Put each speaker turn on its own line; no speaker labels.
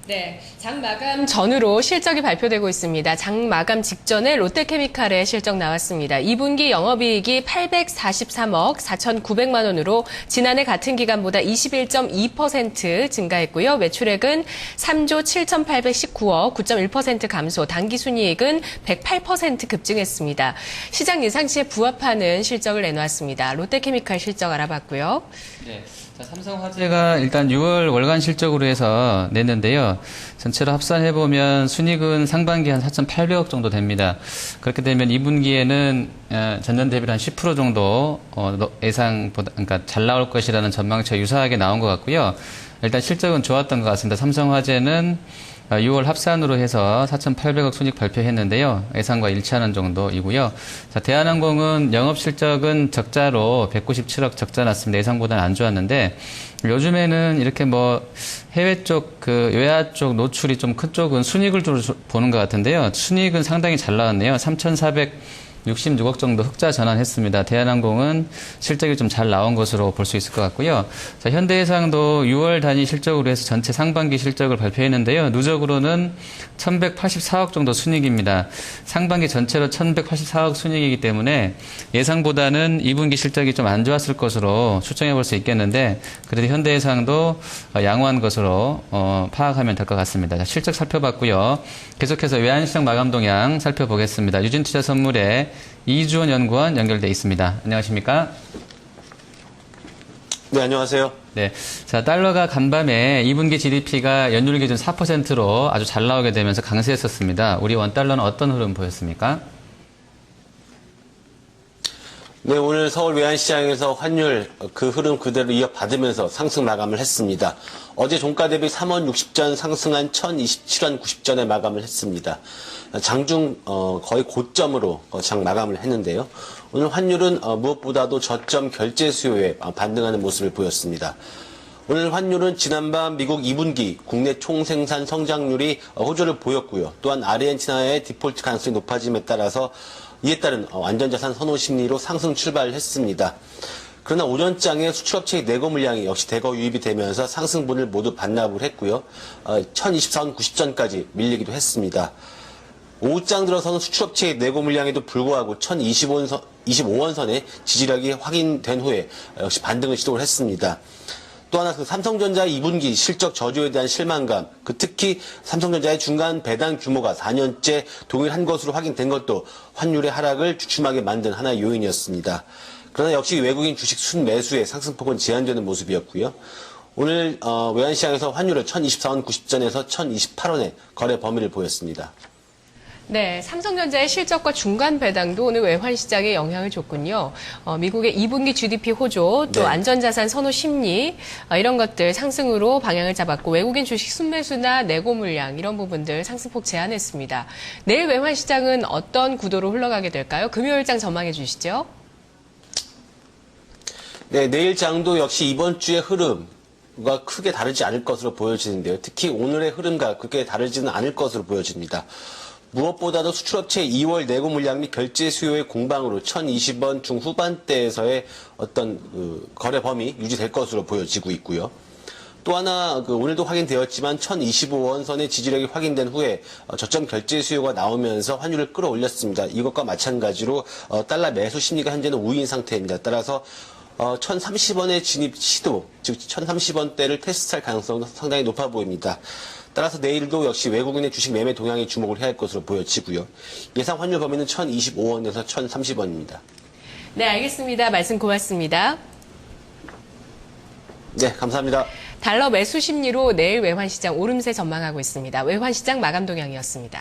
네, 장 마감 전후로 실적이 발표되고 있습니다. 장 마감 직전에 롯데케미칼의 실적 나왔습니다. 2분기 영업이익이 843억 4,900만 원으로 지난해 같은 기간보다 21.2% 증가했고요. 매출액은 3조 7,819억 9.1% 감소, 당기순이익은 108% 급증했습니다. 시장 예상치에 부합하는 실적을 내놓았습니다. 롯데케미칼 실적 알아봤고요.
네. 자, 삼성화재가 일단 6월 월간 실적으로 해서 냈는데요. 전체로 합산해보면 순이익은 상반기 한 4,800억 정도 됩니다. 그렇게 되면 2분기에는 전년 대비로 한 10% 정도 예상보다, 그러니까 잘 나올 것이라는 전망치가 유사하게 나온 것 같고요. 일단 실적은 좋았던 것 같습니다. 삼성화재는 6월 합산으로 해서 4,800억 순이익 발표했는데요. 예상과 일치하는 정도이고요. 자, 대한항공은 영업 실적은 적자로 197억 적자 났습니다. 예상보다는 안 좋았는데 요즘에는 이렇게 해외 쪽, 외화 쪽 노출이 좀 큰 쪽은 순이익을 주로 보는 것 같은데요. 순이익은 상당히 잘 나왔네요. 3,466억 정도 흑자 전환했습니다. 대한항공은 실적이 좀 잘 나온 것으로 볼 수 있을 것 같고요. 자, 현대해상도 6월 단위 실적으로 해서 전체 상반기 실적을 발표했는데요. 누적으로는 1,184억 정도 순이익입니다. 상반기 전체로 1,184억 순이익이기 때문에 예상보다는 2분기 실적이 좀 안 좋았을 것으로 추정해 볼 수 있겠는데 그래도 현대해상도 양호한 것으로 파악하면 될 것 같습니다. 자, 실적 살펴봤고요. 계속해서 외환시장 마감 동향 살펴보겠습니다. 유진투자선물의 이주원 연구원 연결돼 있습니다. 안녕하십니까?
네, 안녕하세요.
네. 자, 달러가 간밤에 2분기 GDP가 연율 기준 4%로 아주 잘 나오게 되면서 강세했었습니다. 우리 원달러는 어떤 흐름 보였습니까?
네, 오늘 서울 외환시장에서 환율 그 흐름 그대로 이어받으면서 상승 마감을 했습니다. 어제 종가 대비 3원 60전 상승한 1027원 90전에 마감을 했습니다. 장중 거의 고점으로 장 마감을 했는데요. 오늘 환율은 무엇보다도 저점 결제 수요에 반등하는 모습을 보였습니다. 오늘 환율은 지난밤 미국 2분기 국내 총생산 성장률이 호조를 보였고요. 또한 아르헨티나의 디폴트 가능성이 높아짐에 따라서 이에 따른 안전자산 선호 심리로 상승 출발했습니다. 그러나 오전장에 수출업체의 내고 물량이 역시 대거 유입이 되면서 상승분을 모두 반납을 했고요. 1024원 90전까지 밀리기도 했습니다. 오후장 들어서는 수출업체의 내고 물량에도 불구하고 1025원선의 지지력이 확인된 후에 역시 반등을 시도를 했습니다. 또 하나 삼성전자의 2분기 실적 저조에 대한 실망감, 특히 삼성전자의 중간 배당 규모가 4년째 동일한 것으로 확인된 것도 환율의 하락을 주춤하게 만든 하나의 요인이었습니다. 그러나 역시 외국인 주식 순매수의 상승폭은 제한되는 모습이었고요. 오늘 외환시장에서 환율은 1024원 90전에서 1028원의 거래 범위를 보였습니다.
네, 삼성전자의 실적과 중간 배당도 오늘 외환시장에 영향을 줬군요. 미국의 2분기 GDP 호조, 또
네.
안전자산 선호 심리, 이런 것들 상승으로 방향을 잡았고 외국인 주식 순매수나 내고 물량 이런 부분들 상승폭 제한했습니다. 내일 외환시장은 어떤 구도로 흘러가게 될까요? 금요일장 전망해 주시죠.
네, 내일 장도 역시 이번 주의 흐름과 크게 다르지 않을 것으로 보여지는데요. 특히 오늘의 흐름과 그렇게 다르지는 않을 것으로 보여집니다. 무엇보다도 수출업체의 2월 내고 물량 및 결제 수요의 공방으로 1020원 중후반대에서의 어떤 거래 범위 유지될 것으로 보여지고 있고요. 또 하나 오늘도 확인되었지만 1025원 선의 지지력이 확인된 후에 저점 결제 수요가 나오면서 환율을 끌어올렸습니다. 이것과 마찬가지로 달러 매수 심리가 현재는 우위인 상태입니다. 따라서 1030원의 진입 시도, 즉 1030원대를 테스트할 가능성은 상당히 높아 보입니다. 따라서 내일도 역시 외국인의 주식 매매 동향에 주목을 해야 할 것으로 보여지고요. 예상 환율 범위는 1025원에서 1030원입니다.
네, 알겠습니다. 말씀 고맙습니다.
네, 감사합니다.
달러 매수 심리로 내일 외환시장 오름세 전망하고 있습니다. 외환시장 마감 동향이었습니다.